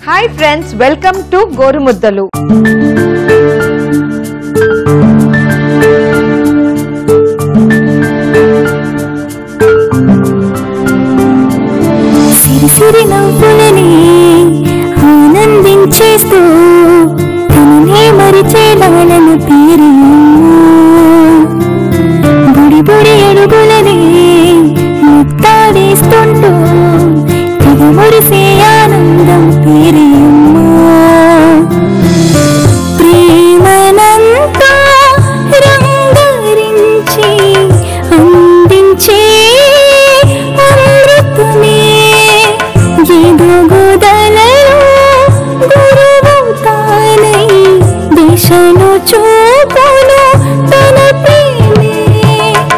Hi friends, welcome to Gorumuddalu. సిరి నవ్వులని ఆనందించేస్తూ తననే మరిచే లాలన తీరి బుడి బుడి అడుగులని ముత్తాడేస్తుంటూ తెగ మురిసే ఆనందం తీరి ప్రేమనంతా రంగరించి అందించే అమృతమే దేశను చూపును తన ప్రేమే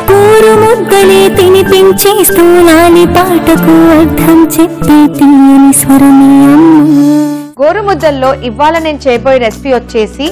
పూరుముద్దలే తినిపించే స్థూలాలి పాటకు అర్థం చెప్పే తీయని స్వరమే గోరుముద్దల్లో ఇవాళ నేను చేయబోయే రెసిపీ వచ్చేసి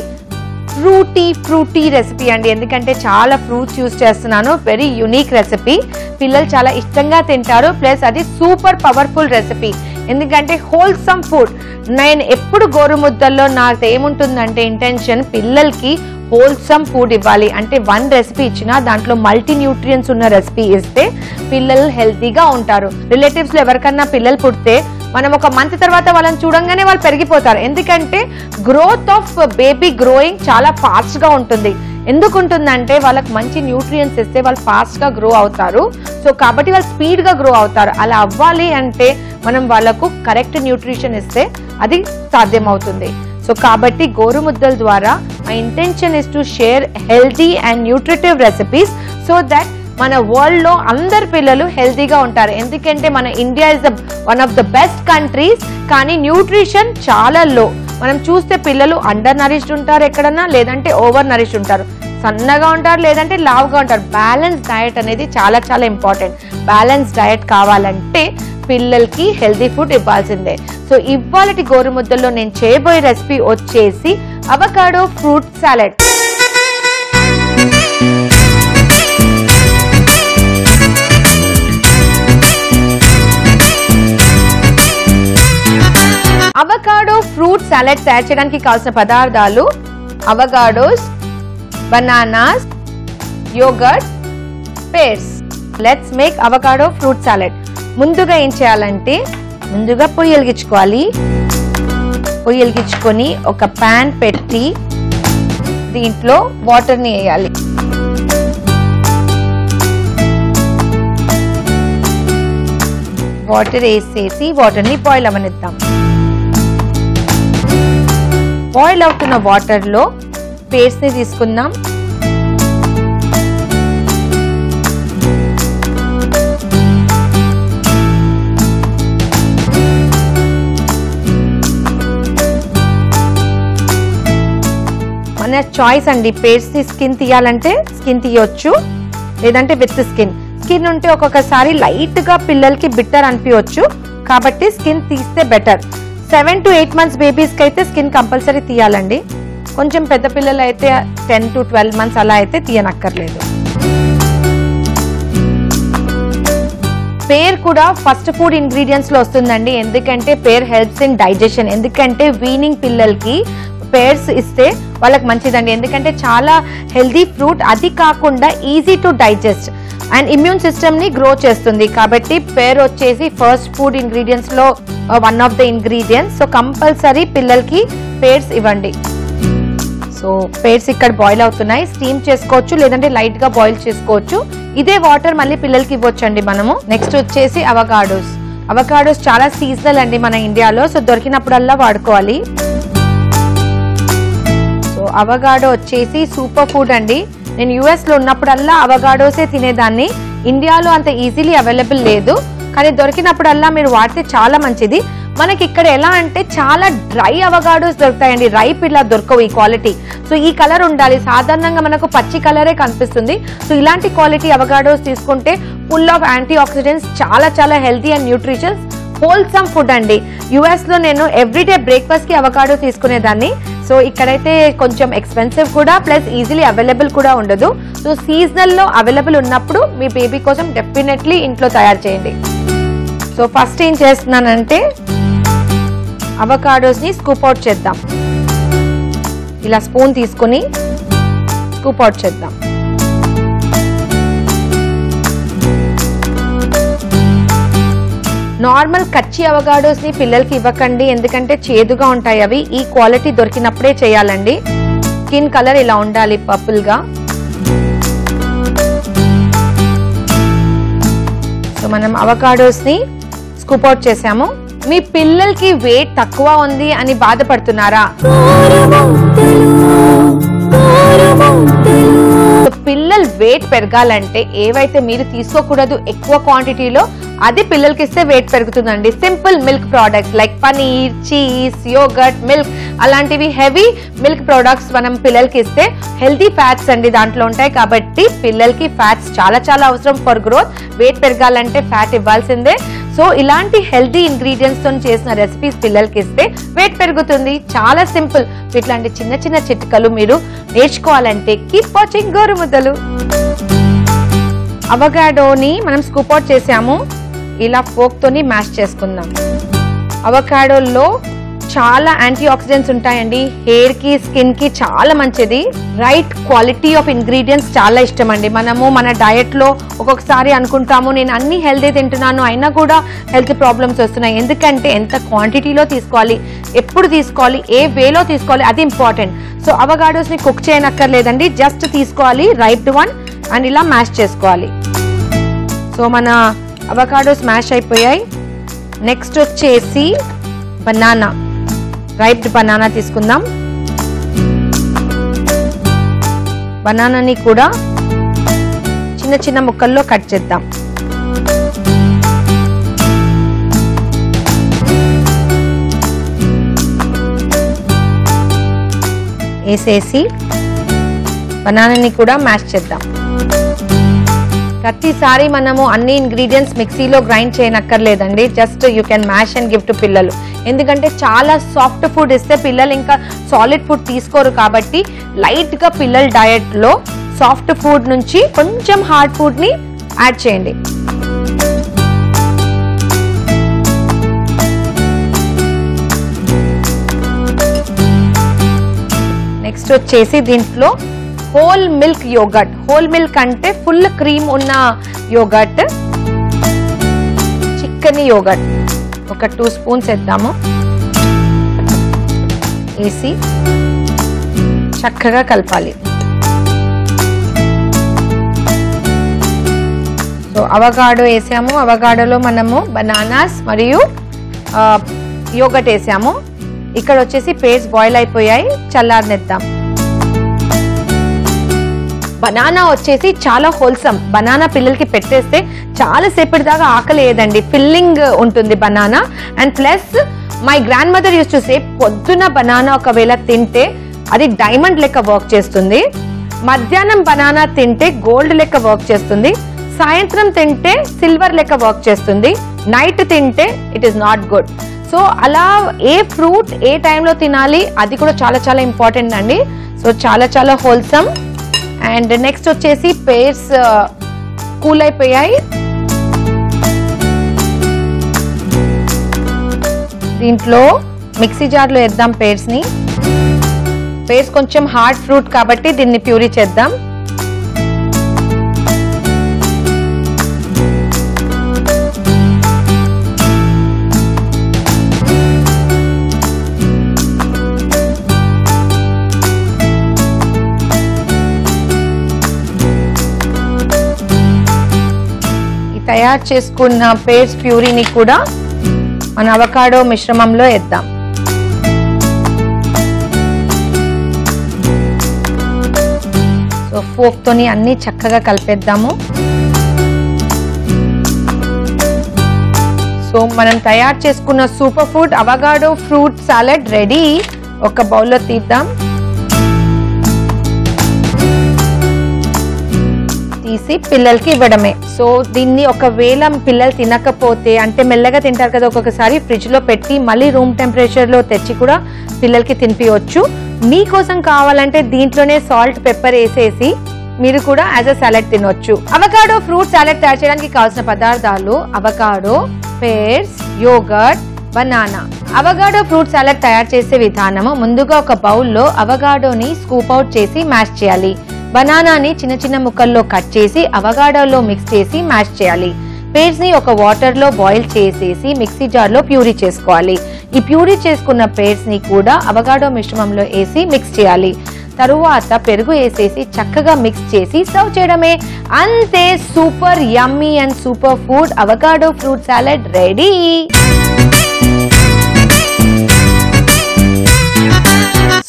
ఫ్రూటీ రెసిపీ అండి. ఎందుకంటే చాలా ఫ్రూట్స్ యూస్ చేస్తున్నాను. వెరీ యూనిక్ రెసిపీ, పిల్లలు చాలా ఇష్టంగా తింటారు. ప్లస్ అది సూపర్ పవర్ఫుల్ రెసిపీ, ఎందుకంటే హోల్సమ్ ఫుడ్. నేను ఎప్పుడు గోరుముద్దల్లో నాకు ఏముంటుందంటే ఇంటెన్షన్, పిల్లలకి హోల్సమ్ ఫుడ్ ఇవ్వాలి. అంటే వన్ రెసిపీ ఇచ్చినా దాంట్లో మల్టీ న్యూట్రియన్స్ ఉన్న రెసిపీ ఇస్తే పిల్లలు హెల్తీగా ఉంటారు. రిలేటివ్స్లో ఎవరికన్నా పిల్లలు పుడితే మనం ఒక మంత్ తర్వాత వాళ్ళని చూడంగానే వాళ్ళు పెరిగిపోతారు. ఎందుకంటే గ్రోత్ ఆఫ్ బేబీ గ్రోయింగ్ చాలా ఫాస్ట్గా ఉంటుంది. ఎందుకు ఉంటుందంటే వాళ్ళకి మంచి న్యూట్రియన్స్ ఇస్తే వాళ్ళు ఫాస్ట్గా గ్రో అవుతారు. సో కాబట్టి వాళ్ళు స్పీడ్గా గ్రో అవుతారు. అలా అవ్వాలి అంటే మనం వాళ్ళకు కరెక్ట్ న్యూట్రిషన్ ఇస్తే అది సాధ్యమవుతుంది. సో కాబట్టి గోరుముద్దల ద్వారా my intention is to share healthy and nutritive recipes so that మన వరల్డ్ లో అందరు పిల్లలు హెల్తీగా ఉంటారు. ఎందుకంటే మన India is one of the best countries, కానీ న్యూట్రిషన్ చాలా లో. మనం చూస్తే పిల్లలు అండర్ నరిష్డ్ ఉంటారు ఎక్కడన్నా, లేదంటే ఓవర్ నరిష్డ్ ఉంటారు, సన్నగా ఉంటారు, లేదంటే లావుగా ఉంటారు. బ్యాలెన్స్ డయట్ అనేది చాలా చాలా ఇంపార్టెంట్. బ్యాలెన్స్ డయట్ కావాలంటే పిల్లలకి హెల్తీ ఫుడ్ ఇవ్వాల్సిందే. సో ఇవాళటి గోరుముద్దల్లో నేను చేయబోయే రెసిపీ వచ్చేసి avocado fruit salad. Avocado fruit salad తయారు చేయడానికి కావాల్సిన పదార్థాలు avocados, bananas, yoghurt, pairs. Let's make avocado fruit salad. ముందుగా ఏం చేయాలంటే ముందుగా పొయ్యి వెలిగించుకోవాలి. పొయ్యి వెలిగించుకొని ఒక ప్యాన్ పెట్టి దీంట్లో వాటర్ని వేయాలి. వాటర్ వేసేసి వాటర్ని బాయిల్ అవ్వనిద్దాం. బాయిల్ అవుతున్న వాటర్లో పేస్ట్ని తీసుకుందాం. మన చాయిస్ అండి. పేస్ట్ స్కిన్ తీయాలంటే స్కిన్ తీయొచ్చు, లేదంటే విత్ స్కిన్. స్కిన్ ఉంటే ఒక్కొక్కసారి లైట్ గా పిల్లలకి బిట్టర్ అనిపించవచ్చు, కాబట్టి స్కిన్ తీస్తే బెటర్. 7 to 8 months బేబీస్ కి అయితే స్కిన్ కంపల్సరీ తీయాలండి. కొంచెం పెద్ద పిల్లలు అయితే 10 to 12 months అలా అయితే తీయనక్కర్లేదు. పేర్ కూడా ఫస్ట్ ఫుడ్ ఇంగ్రీడియంట్స్ లో వస్తుందండి. ఎందుకంటే పేర్ హెల్ప్స్ ఇన్ డైజెషన్. ఎందుకంటే వీనింగ్ పిల్లలకి పేర్స్ ఇస్తే వాళ్ళకి మంచిదండి. ఎందుకంటే చాలా హెల్దీ ఫ్రూట్, అది కాకుండా easy to digest and immune system ని గ్రో చేస్తుంది. కాబట్టి పేర్ వచ్చేసి ఫస్ట్ ఫుడ్ ఇంగ్రీడియంట్స్ లో one of the ingredients. So compulsory పిల్లలకి పేర్స్ ఇవ్వండి. సో పేర్స్ ఇక్కడ బాయిల్ అవుతున్నాయి. స్టీమ్ చేసుకోవచ్చు, లేదంటే లైట్ గా బాయిల్ చేసుకోవచ్చు. ఇదే వాటర్ మళ్ళీ పిల్లలకి ఇవ్వచ్చు అండి మనము. నెక్స్ట్ వచ్చేసి అవకాడోస్. అవకాడోస్ చాలా సీజనల్ అండి మన ఇండియాలో. సో దొరికినప్పుడల్లా వాడుకోవాలి. సో అవకాడో వచ్చేసి సూపర్ ఫుడ్ అండి. నేను యుఎస్ లో ఉన్నప్పుడల్లా అవకాడోసే తినేదాన్ని. ఇండియాలో అంత ఈజీలీ అవైలబుల్ లేదు, కానీ దొరికినప్పుడల్లా మీరు వాడితే చాలా మంచిది. మనకి ఇక్కడ ఎలా అంటే చాలా డ్రై అవకాడోస్ దొరుకుతాయండి. రైప్ ఇలా దొరకవు ఈ క్వాలిటీ. సో ఈ కలర్ ఉండాలి. సాధారణంగా మనకు పచ్చి కలరే కనిపిస్తుంది. సో ఇలాంటి క్వాలిటీ అవకాడోస్ తీసుకుంటే ఫుల్ ఆఫ్ యాంటీ ఆక్సిడెంట్స్, చాలా చాలా healthy and nutritions, wholesome food అండి. యుఎస్ లో నేను ఎవ్రీడే బ్రేక్ఫాస్ట్ కి అవకాడో తీసుకునేదాన్ని. సో ఇక్కడైతే కొంచెం ఎక్స్పెన్సివ్ కూడా, ప్లస్ ఈజీలీ అవైలబుల్ కూడా ఉండదు. సో సీజనల్ లో అవైలబుల్ ఉన్నప్పుడు మీ బేబీ కోసం డెఫినెట్లీ ఇంట్లో తయారు చేయండి. సో ఫస్ట్ ఏం చేస్తున్నానంటే అవకాడోస్ని స్కూప్ అవుట్ చేద్దాం. ఇలా స్పూన్ తీసుకొని స్కూప్ అవుట్ చేద్దాం. నార్మల్ కచ్చి అవకాడోస్ని పిల్లలకి ఇవ్వకండి, ఎందుకంటే చేదుగా ఉంటాయి అవి. ఈ క్వాలిటీ దొరికినప్పుడే చేయాలండి. స్కిన్ కలర్ ఇలా ఉండాలి, పర్పుల్గా. సో మనం అవకాడోస్ని స్కూప్ అవుట్ చేసాము. మీ పిల్లలకి వెయిట్ తక్కువ ఉంది అని బాధపడుతున్నారా? పిల్లలు వెయిట్ పెరగాలంటే ఏవైతే మీరు తీసుకోకూడదు ఎక్కువ క్వాంటిటీలో, అది పిల్లలకి ఇస్తే వెయిట్ పెరుగుతుందండి. Simple milk products like paneer, cheese, yogurt, milk అలాంటివి హెవీ మిల్క్ ప్రోడక్ట్స్ మనం పిల్లలకి ఇస్తే హెల్తీ ఫ్యాట్స్ అండి దాంట్లో ఉంటాయి. కాబట్టి పిల్లలకి ఫ్యాట్స్ చాలా చాలా అవసరం ఫర్ గ్రోత్. వెయిట్ పెరగాలంటే ఫ్యాట్ ఇవ్వాల్సిందే. సో ఇలాంటి హెల్తీ ఇంగ్రీడియంట్స్ తో చేసిన రెసిపీస్ పిల్లలకి ఇస్తే వెయిట్ పెరుగుతుంది. చాలా సింపుల్. ఇట్లాంటి చిన్న చిన్న చిట్కాలు మీరు నేర్చుకోవాలంటే కీప్ వాచింగ్ గోరుముద్దలు. అవకాడోని మనం స్కూప్ అవుట్ చేసాము. ఇలా ఫోక్ తోని మ్యాష్ చేసుకుందాం. అవకాడోలో చాలా యాంటీ ఆక్సిడెంట్స్ ఉంటాయండి. హెయిర్ కి, స్కిన్ కి చాలా మంచిది. రైట్ క్వాలిటీ ఆఫ్ ఇంగ్రీడియంట్స్ చాలా ఇష్టం అండి. మనము మన డయట్ లో ఒక్కొక్కసారి అనుకుంటాము నేను అన్ని హెల్తీ తింటున్నాను అయినా కూడా హెల్త్ ప్రాబ్లమ్స్ వస్తున్నాయి. ఎందుకంటే ఎంత క్వాంటిటీలో తీసుకోవాలి, ఎప్పుడు తీసుకోవాలి, ఏ వేలో తీసుకోవాలి, అది ఇంపార్టెంట్. సో అవకాడోస్ ని కుక్ చేయనక్కర్లేదండి, జస్ట్ తీసుకోవాలి రైట్ వన్ అండ్ ఇలా మ్యాష్ చేసుకోవాలి. సో మన అవకాడోస్ మ్యాష్ అయిపోయాయి. నెక్స్ట్ వచ్చేసి బనానా, రైప్డ్ బనానా తీసుకుందాం. బనానాని కూడా చిన్న చిన్న ముక్కల్లో కట్ చేద్దాం. వేసేసి బనానాని కూడా మ్యాష్ చేద్దాం. ప్రతిసారి మనము అన్ని ఇంగ్రీడియంట్స్ మిక్సీలో గ్రైండ్ చేయనక్కర్లేదండి, just you can mash and give to పిల్లలు. ఎందుకంటే చాలా సాఫ్ట్ ఫుడ్ ఇస్తే పిల్లలు ఇంకా సాలిడ్ ఫుడ్ తీసుకోరు. కాబట్టి లైట్గా పిల్లల డయట్లో సాఫ్ట్ ఫుడ్ నుంచి కొంచెం హార్డ్ ఫుడ్ని యాడ్ చేయండి. నెక్స్ట్ వచ్చేసి దీంట్లో whole milk yoghurt. Whole milk అంటే ఫుల్ క్రీమ్ ఉన్న యోగర్ట్, చిక్కని యోగర్ట్. ఒక 2 స్పూన్స్ వేద్దాము. వేసి చక్కగా కలపాలి. సో అవకాడో వేసాము. అవకాడోలో మనము బనానాస్ మరియు యోగర్ట్ వేసాము. ఇక్కడ వచ్చేసి పేస్ట్ బాయిల్ అయిపోయాయి, చల్లారనిద్దాం. బనానా వచ్చేసి చాలా హోల్సమ్. బనానా పిల్లలకి పెట్టేస్తే చాలా సేపటి దాకా ఆకలి లేదండి, ఫిల్లింగ్ ఉంటుంది banana. And plus my grand mother use to say పొద్దున బనానా ఒకవేళ తింటే అది డైమండ్ లెక్క వర్క్ చేస్తుంది, మధ్యాహ్నం బనానా తింటే గోల్డ్ లెక్క వర్క్ చేస్తుంది, సాయంత్రం తింటే సిల్వర్ లెక్క వర్క్ చేస్తుంది, నైట్ తింటే it is not good. So అలా ఏ ఫ్రూట్ ఏ టైంలో తినాలి అది కూడా చాలా చాలా ఇంపార్టెంట్ అండి. సో చాలా చాలా హోల్సమ్. అండ్ నెక్స్ట్ వచ్చేసి పేర్స్ కూల్ అయిపోయాయి. దీంట్లో మిక్సీ జార్లో వేద్దాం పేర్స్ని. పేర్స్ కొంచెం హార్డ్ ఫ్రూట్ కాబట్టి దీన్ని ప్యూరీ చేద్దాం. తయారు చేసుకున్న పేర్స్ ప్యూరీని కూడా మన అవకాడో మిశ్రమంలో వేద్దాం. సో ఫోక్ తోని అన్ని చక్కగా కలిపేద్దాము. సో మనం తయారు చేసుకున్న super food avocado fruit salad ready. ఒక బౌల్లో తీద్దాం. తీసి పిల్లలకి ఇవ్వడమే. సో దీన్ని ఒకవేళ పిల్లలు తినకపోతే, అంటే మెల్లగా తింటారు కదా ఒక్కొక్కసారి, ఫ్రిడ్జ్ లో పెట్టి మళ్ళీ రూమ్ టెంపరేచర్ లో తెచ్చి కూడా పిల్లలకి తినిపించవచ్చు. మీకోసం కావాలంటే దీంట్లోనే సాల్ట్, పెప్పర్ వేసేసి మీరు కూడా యాజ్ అ సాలడ్ తినొచ్చు. అవకాడో ఫ్రూట్ సాలడ్ తయారు చేయడానికి కావాల్సిన పదార్థాలు avocado, pairs, yoghurt, banana. అవగాడో fruit salad తయారు చేసే విధానము: ముందుగా ఒక బౌల్లో అవగాడోని స్కూప్ అవుట్ చేసి మ్యాష్ చేయాలి. బనానాని చిన్న చిన్న ముక్కల్లో కట్ చేసి అవగాడోలో మిక్స్ చేసి మ్యాష్ చేయాలి. పేస్ట్ ని ఒక వాటర్ లో బాయిల్ చేసేసి మిక్సీ జార్ లో ప్యూరీ చేసుకోవాలి. ఈ ప్యూరీ చేసుకున్న పేస్ట్ ని కూడా అవగాడో మిశ్రమంలో వేసి మిక్స్ చేయాలి. తరువాత పెరుగు వేసేసి చక్కగా మిక్స్ చేసి సర్వ్ చేయడమే. అంతే, super yummy and super food అవగాడో fruit salad ready.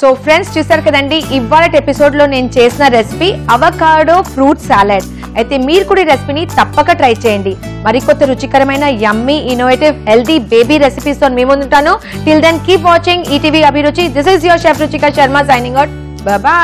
So friends, చూసారు కదండి ఇవాళ ఎపిసోడ్ లో నేను చేసిన రెసిపీ అవకాడో ఫ్రూట్ సాలడ్. అయితే మీరు కూడా ఈ రెసిపీని తప్పక ట్రై చేయండి. మరికొత్త రుచికరమైన yummy innovative healthy baby recipes తో మీ ముందుంటాను. Till then keep watching ETV Abhiruchi. This is your chef Ruchika Sharma signing out. Bye bye.